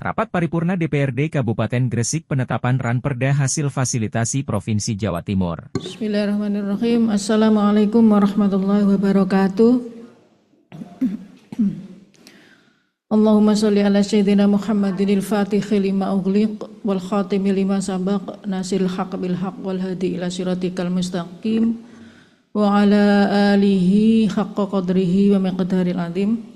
Rapat Paripurna DPRD Kabupaten Gresik penetapan Ranperda hasil fasilitasi Provinsi Jawa Timur. Bismillahirrahmanirrahim. Assalamualaikum warahmatullahi wabarakatuh. Allahumma sholli ala sayyidina Muhammadinil Fatihil lima ughliq wal khatimi lima sabaq nasil haq bil haq wal hadi ila siratikal mustaqim wa ala alihi haqqa qadrihi wa miqdaril azim.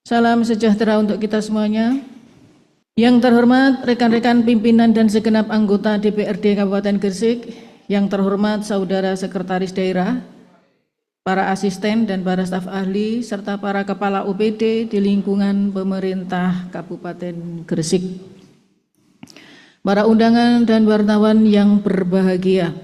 Salam sejahtera untuk kita semuanya. Yang terhormat rekan-rekan pimpinan dan segenap anggota DPRD Kabupaten Gresik, yang terhormat saudara sekretaris daerah, para asisten dan para staf ahli, serta para kepala UPD di lingkungan pemerintah Kabupaten Gresik. Para undangan dan wartawan yang berbahagia.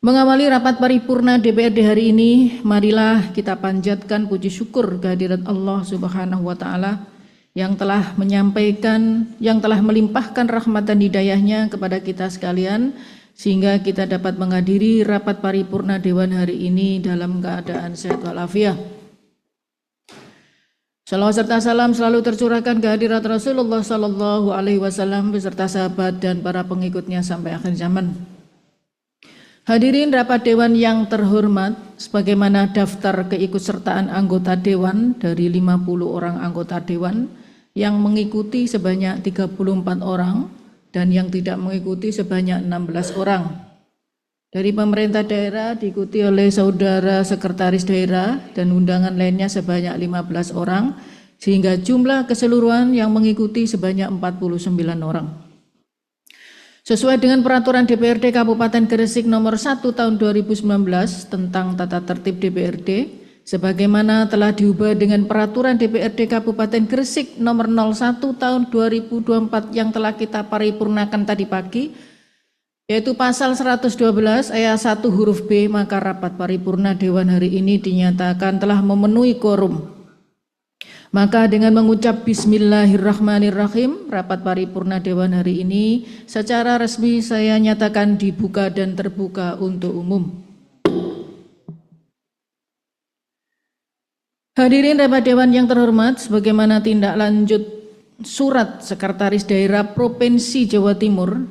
Mengawali rapat paripurna DPRD hari ini, marilah kita panjatkan puji syukur kehadirat Allah Subhanahu wa Ta'ala yang telah melimpahkan rahmat dan hidayahnya kepada kita sekalian, sehingga kita dapat menghadiri rapat paripurna Dewan hari ini dalam keadaan sehat walafiat. Salawat serta salam selalu tercurahkan kehadirat Rasulullah Sallallahu Alaihi Wasallam beserta sahabat dan para pengikutnya sampai akhir zaman. Hadirin rapat Dewan yang terhormat, sebagaimana daftar keikutsertaan anggota Dewan dari 50 orang anggota Dewan yang mengikuti sebanyak 34 orang dan yang tidak mengikuti sebanyak 16 orang. Dari pemerintah daerah diikuti oleh saudara sekretaris daerah dan undangan lainnya sebanyak 15 orang, sehingga jumlah keseluruhan yang mengikuti sebanyak 49 orang. Sesuai dengan peraturan DPRD Kabupaten Gresik nomor 1 tahun 2019 tentang tata tertib DPRD, sebagaimana telah diubah dengan peraturan DPRD Kabupaten Gresik nomor 01 tahun 2024 yang telah kita paripurnakan tadi pagi, yaitu pasal 112 ayat 1 huruf B, maka rapat paripurna Dewan hari ini dinyatakan telah memenuhi quorum. Maka dengan mengucap Bismillahirrahmanirrahim, rapat paripurna Dewan hari ini secara resmi saya nyatakan dibuka dan terbuka untuk umum. Hadirin rapat Dewan yang terhormat, sebagaimana tindak lanjut surat Sekretaris Daerah Provinsi Jawa Timur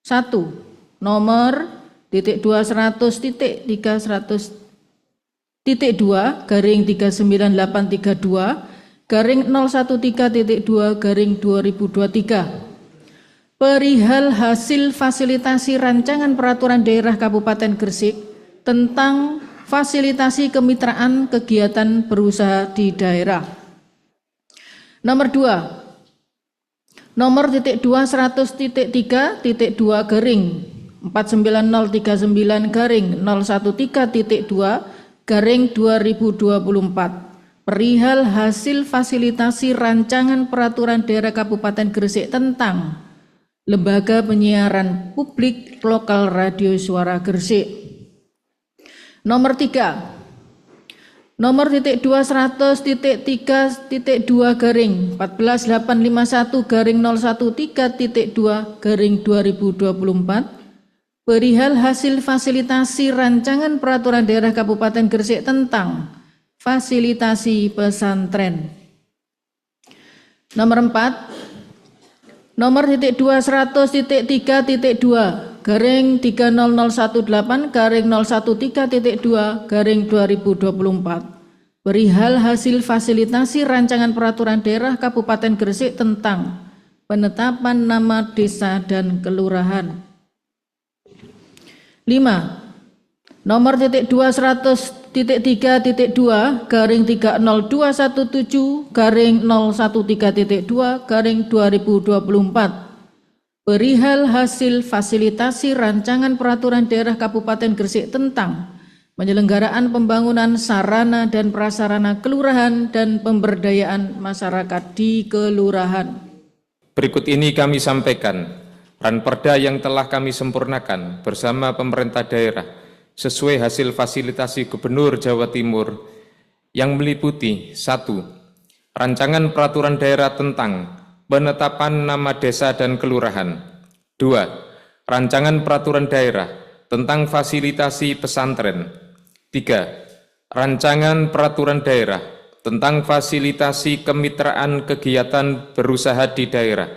1 nomor (300.2/3.982/01.2/2023) perihal hasil fasilitasi rancangan peraturan daerah Kabupaten Gresik tentang fasilitasi kemitraan kegiatan berusaha di daerah. Nomor 2 nomor (200.339/013.2/2024) perihal hasil fasilitasi rancangan peraturan daerah Kabupaten Gresik tentang Lembaga Penyiaran Publik Lokal Radio Suara Gresik. Nomor 3 nomor (200.13851/013.2/2024) perihal hasil fasilitasi rancangan peraturan daerah Kabupaten Gresik tentang fasilitasi pesantren. Nomor 4 nomor (200.3018/013.2/2024) perihal hasil fasilitasi rancangan peraturan daerah Kabupaten Gresik tentang penetapan nama desa dan kelurahan. 5 nomor (300.302117/013.2/2024) perihal hasil fasilitasi rancangan peraturan daerah Kabupaten Gresik tentang penyelenggaraan pembangunan sarana dan prasarana kelurahan dan pemberdayaan masyarakat di kelurahan. Berikut ini kami sampaikan Ranperda yang telah kami sempurnakan bersama pemerintah daerah sesuai hasil fasilitasi Gubernur Jawa Timur yang meliputi 1. Rancangan peraturan daerah tentang penetapan nama desa dan kelurahan. 2. Rancangan peraturan daerah tentang fasilitasi pesantren. 3. Rancangan Peraturan Daerah tentang fasilitasi kemitraan kegiatan berusaha di daerah.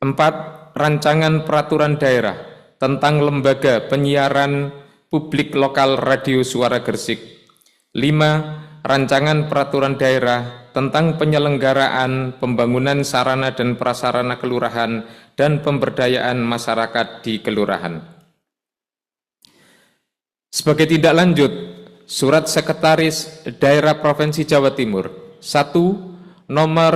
4. Rancangan Peraturan Daerah tentang Lembaga Penyiaran Publik Lokal Radio Suara Gresik. 5. Rancangan Peraturan Daerah tentang penyelenggaraan pembangunan sarana dan prasarana kelurahan dan pemberdayaan masyarakat di kelurahan. Sebagai tindak lanjut, Surat Sekretaris Daerah Provinsi Jawa Timur 1 nomor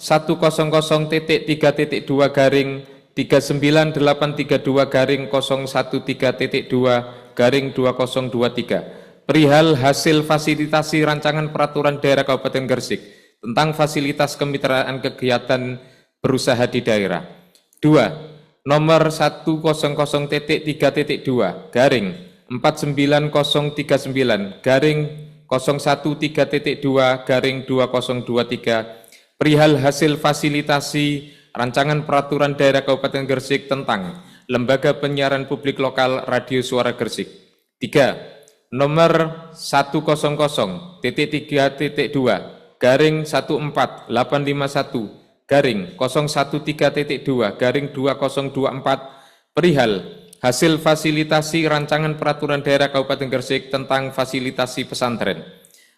100.33832-013.2/2023 perihal hasil fasilitasi rancangan peraturan daerah Kabupaten Gresik tentang fasilitas kemitraan kegiatan berusaha di daerah. 2. Nomor 10039-39-01.2/2023 perihal hasil fasilitasi rancangan peraturan daerah Kabupaten Gresik tentang Lembaga Penyiaran Publik Lokal Radio Suara Gresik. 3. Nomor 100.1.851-0113.2/2024 perihal hasil fasilitasi rancangan peraturan daerah Kabupaten Gresik tentang fasilitasi pesantren.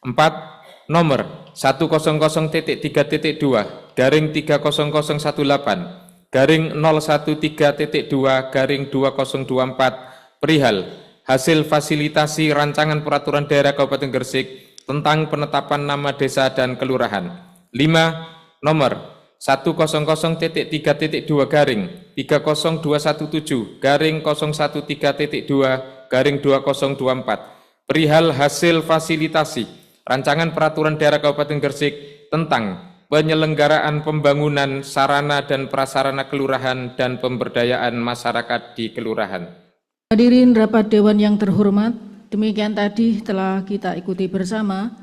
4. Nomor 100.1.18/013.2/2024 perihal hasil fasilitasi rancangan peraturan daerah Kabupaten Gresik tentang penetapan nama desa dan kelurahan. 5. Nomor 100.3.217/0113.2/2024 perihal hasil fasilitasi rancangan peraturan daerah Kabupaten Gresik tentang penyelenggaraan pembangunan sarana dan prasarana kelurahan dan pemberdayaan masyarakat di kelurahan. Hadirin rapat dewan yang terhormat, demikian tadi telah kita ikuti bersama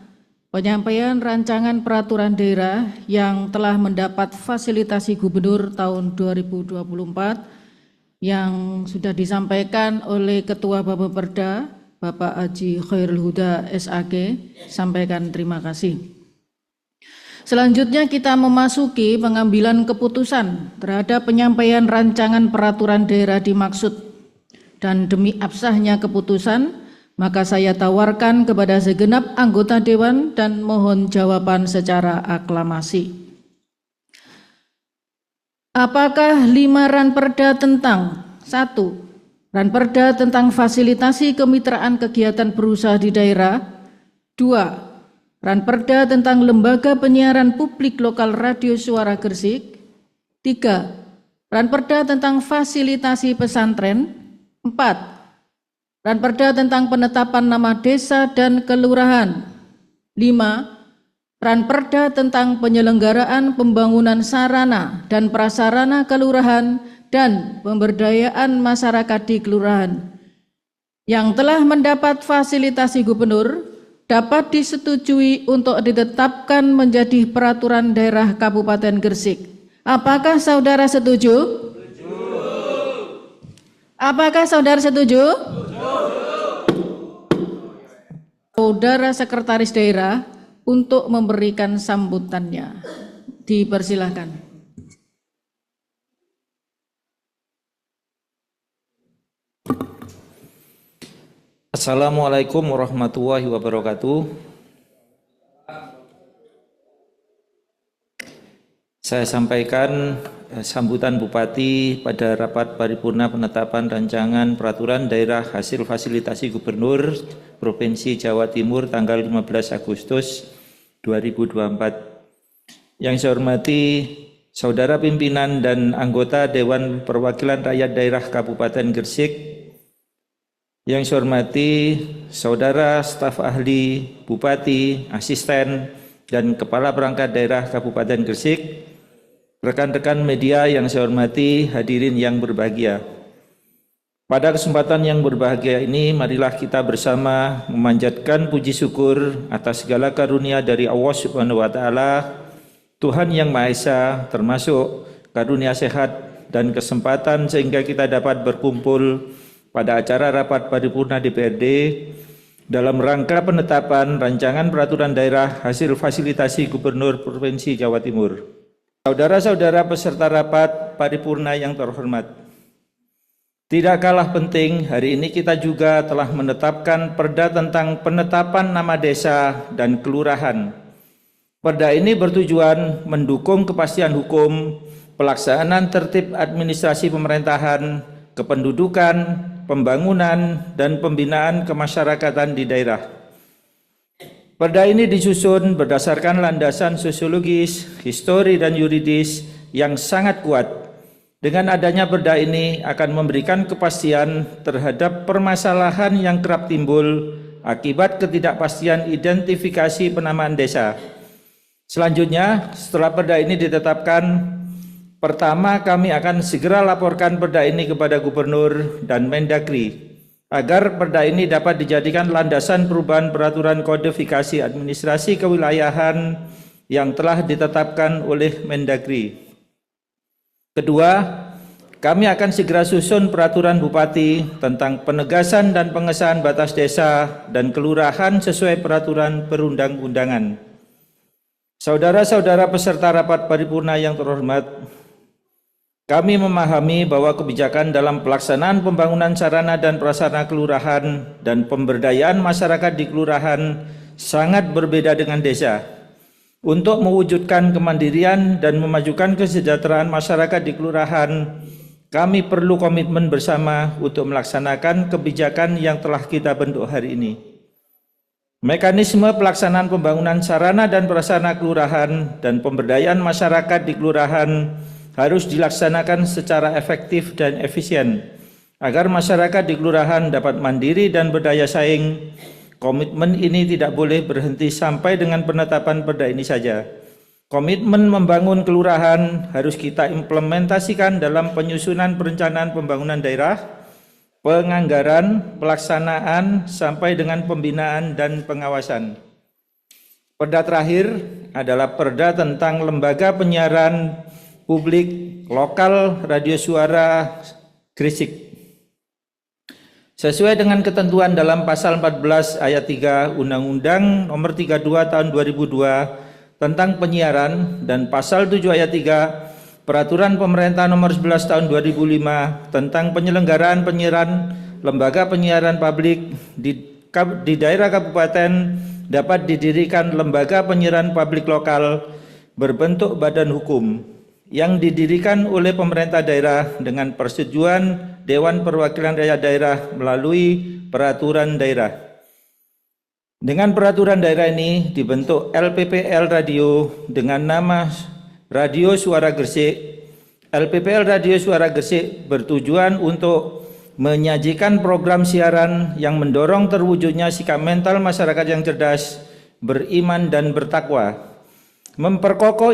penyampaian rancangan peraturan daerah yang telah mendapat fasilitasi gubernur tahun 2024 yang sudah disampaikan oleh Ketua Bappeperda Bapak Haji Khairul Huda SAG. Sampaikan terima kasih. Selanjutnya kita memasuki pengambilan keputusan terhadap penyampaian rancangan peraturan daerah dimaksud. Dan demi absahnya keputusan, maka saya tawarkan kepada segenap anggota Dewan dan mohon jawaban secara aklamasi. Apakah 5 ranperda tentang 1. Ranperda tentang fasilitasi kemitraan kegiatan berusaha di daerah. 2. Ranperda tentang Lembaga Penyiaran Publik Lokal Radio Suara Gresik. 3. Ranperda tentang fasilitasi pesantren. 4. Ranperda tentang penetapan nama desa dan kelurahan. 5. Ranperda tentang penyelenggaraan pembangunan sarana dan prasarana kelurahan dan pemberdayaan masyarakat di kelurahan yang telah mendapat fasilitasi gubernur dapat disetujui untuk ditetapkan menjadi peraturan daerah Kabupaten Gresik. Apakah saudara setuju? Apakah saudara setuju? Saudara Sekretaris Daerah untuk memberikan sambutannya. Dipersilahkan. Assalamualaikum warahmatullahi wabarakatuh. Saya sampaikan sambutan Bupati pada rapat paripurna penetapan rancangan peraturan daerah hasil fasilitasi gubernur Provinsi Jawa Timur tanggal 15 Agustus 2024. Yang saya hormati saudara pimpinan dan anggota Dewan Perwakilan Rakyat Daerah Kabupaten Gresik. Yang saya hormati saudara staf ahli, bupati, asisten, dan kepala perangkat daerah Kabupaten Gresik, rekan-rekan media yang saya hormati, hadirin yang berbahagia. Pada kesempatan yang berbahagia ini, marilah kita bersama memanjatkan puji syukur atas segala karunia dari Allah Subhanahu wa Ta'ala, Tuhan yang Maha Esa, termasuk karunia sehat dan kesempatan sehingga kita dapat berkumpul pada acara rapat paripurna DPRD dalam rangka penetapan rancangan peraturan daerah hasil fasilitasi Gubernur Provinsi Jawa Timur. Saudara-saudara peserta rapat paripurna yang terhormat, tidak kalah penting, hari ini kita juga telah menetapkan Perda tentang penetapan nama desa dan kelurahan. Perda ini bertujuan mendukung kepastian hukum, pelaksanaan tertib administrasi pemerintahan, kependudukan, pembangunan, dan pembinaan kemasyarakatan di daerah. Perda ini disusun berdasarkan landasan sosiologis, histori, dan yuridis yang sangat kuat. Dengan adanya perda ini akan memberikan kepastian terhadap permasalahan yang kerap timbul akibat ketidakpastian identifikasi penamaan desa. Selanjutnya, setelah perda ini ditetapkan, pertama kami akan segera laporkan perda ini kepada Gubernur dan Mendagri agar perda ini dapat dijadikan landasan perubahan peraturan kodifikasi administrasi kewilayahan yang telah ditetapkan oleh Mendagri. Kedua, kami akan segera susun peraturan Bupati tentang penegasan dan pengesahan batas desa dan kelurahan sesuai peraturan perundang-undangan. Saudara-saudara peserta rapat paripurna yang terhormat, kami memahami bahwa kebijakan dalam pelaksanaan pembangunan sarana dan prasarana kelurahan dan pemberdayaan masyarakat di kelurahan sangat berbeda dengan desa. Untuk mewujudkan kemandirian dan memajukan kesejahteraan masyarakat di kelurahan, kami perlu komitmen bersama untuk melaksanakan kebijakan yang telah kita bentuk hari ini. Mekanisme pelaksanaan pembangunan sarana dan prasarana kelurahan dan pemberdayaan masyarakat di kelurahan harus dilaksanakan secara efektif dan efisien agar masyarakat di kelurahan dapat mandiri dan berdaya saing. Komitmen ini tidak boleh berhenti sampai dengan penetapan perda ini saja. Komitmen membangun kelurahan harus kita implementasikan dalam penyusunan perencanaan pembangunan daerah, penganggaran, pelaksanaan, sampai dengan pembinaan dan pengawasan. Perda terakhir adalah perda tentang lembaga penyiaran publik lokal radio suara Gresik. Sesuai dengan ketentuan dalam pasal 14 ayat 3 Undang-Undang Nomor 32 Tahun 2002 tentang penyiaran dan pasal 7 ayat 3 Peraturan Pemerintah Nomor 11 Tahun 2005 tentang penyelenggaraan penyiaran lembaga penyiaran publik di daerah kabupaten dapat didirikan lembaga penyiaran publik lokal berbentuk badan hukum yang didirikan oleh pemerintah daerah dengan persetujuan Dewan Perwakilan Rakyat Daerah melalui peraturan daerah. Dengan peraturan daerah ini dibentuk LPPL Radio dengan nama Radio Suara Gresik. LPPL Radio Suara Gresik bertujuan untuk menyajikan program siaran yang mendorong terwujudnya sikap mental masyarakat yang cerdas, beriman dan bertakwa, memperkokoh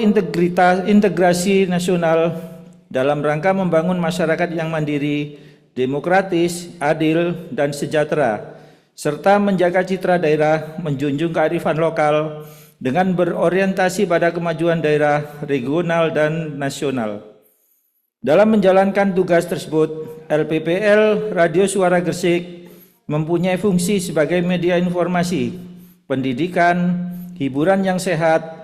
integrasi nasional dalam rangka membangun masyarakat yang mandiri, demokratis, adil dan sejahtera, serta menjaga citra daerah, menjunjung kearifan lokal dengan berorientasi pada kemajuan daerah, regional dan nasional. Dalam menjalankan tugas tersebut, LPPL Radio Suara Gresik mempunyai fungsi sebagai media informasi, pendidikan, hiburan yang sehat,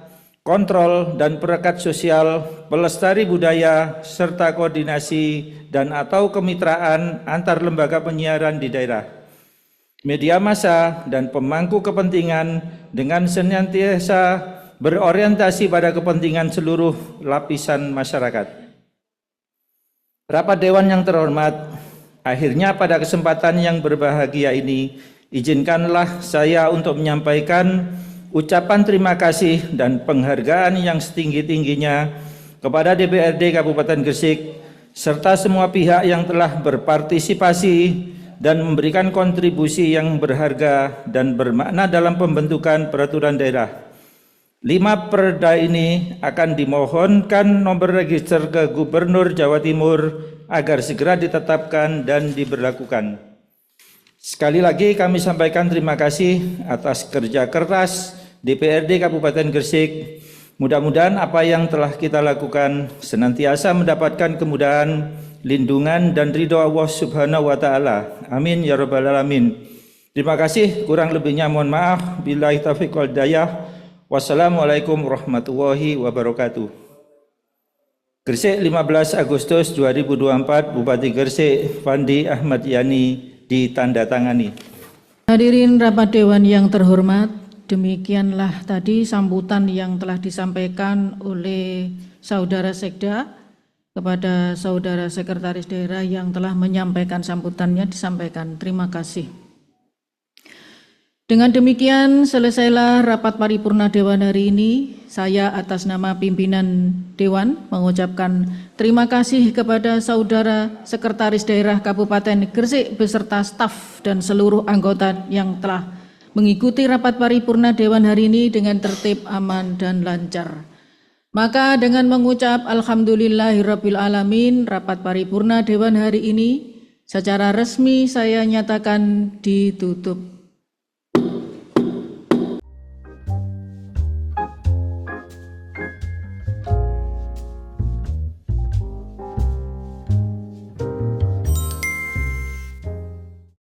kontrol dan perekat sosial, pelestari budaya, serta koordinasi dan atau kemitraan antar lembaga penyiaran di daerah, media massa dan pemangku kepentingan dengan senantiasa berorientasi pada kepentingan seluruh lapisan masyarakat. Rapat Dewan yang terhormat, akhirnya pada kesempatan yang berbahagia ini, izinkanlah saya untuk menyampaikan ucapan terima kasih dan penghargaan yang setinggi-tingginya kepada DPRD Kabupaten Gresik serta semua pihak yang telah berpartisipasi dan memberikan kontribusi yang berharga dan bermakna dalam pembentukan peraturan daerah. 5 perda ini akan dimohonkan nomor register ke Gubernur Jawa Timur agar segera ditetapkan dan diberlakukan. Sekali lagi kami sampaikan terima kasih atas kerja keras DPRD Kabupaten Gresik. Mudah-mudahan apa yang telah kita lakukan senantiasa mendapatkan kemudahan, lindungan dan ridho Allah Subhanahu wa taala. Amin ya rabbal alamin. Terima kasih, kurang lebihnya mohon maaf. Billahi taufiq wal hidayah. Wassalamualaikum warahmatullahi wabarakatuh. Gresik 15 Agustus 2024, Bupati Gresik Fandi Ahmad Yani ditandatangani. Hadirin rapat dewan yang terhormat, demikianlah tadi sambutan yang telah disampaikan oleh Saudara Sekda kepada Saudara Sekretaris Daerah yang telah menyampaikan sambutannya disampaikan. Terima kasih. Dengan demikian selesailah rapat paripurna Dewan hari ini. Saya atas nama pimpinan Dewan mengucapkan terima kasih kepada Saudara Sekretaris Daerah Kabupaten Gresik beserta staf dan seluruh anggota yang telah mengikuti rapat paripurna Dewan hari ini dengan tertib, aman, dan lancar. Maka dengan mengucap Alhamdulillahirabbil alamin, rapat paripurna Dewan hari ini secara resmi saya nyatakan ditutup.